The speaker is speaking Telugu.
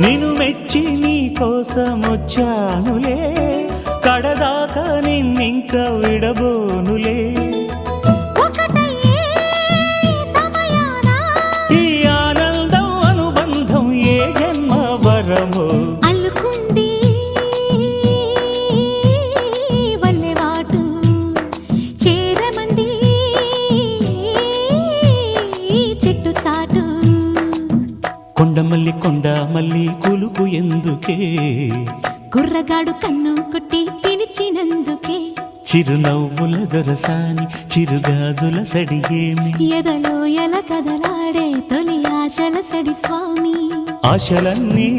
నిన్ను మెచ్చి నీ కోసం వచ్చానులే, కడదాకా నిన్నింక విడబోనులే. ఈ ఆనందం అనుబంధం ఏ జన్మ వరమో అల్లుకుంది వల్లెవాటు చేరమంది చెట్టు చాటు. కొండమల్లి కొండమల్లి కులుకు ఎందుకే, కుర్రగాడు కన్ను కొట్టి పిలిచినందుకే. చిరునవ్వుల దొరసాని చిరుగాజుల సడిగేమి, ఎదలో ఎల కదలాడే తొలి ఆశల సడి స్వామి. ఆశలన్నీ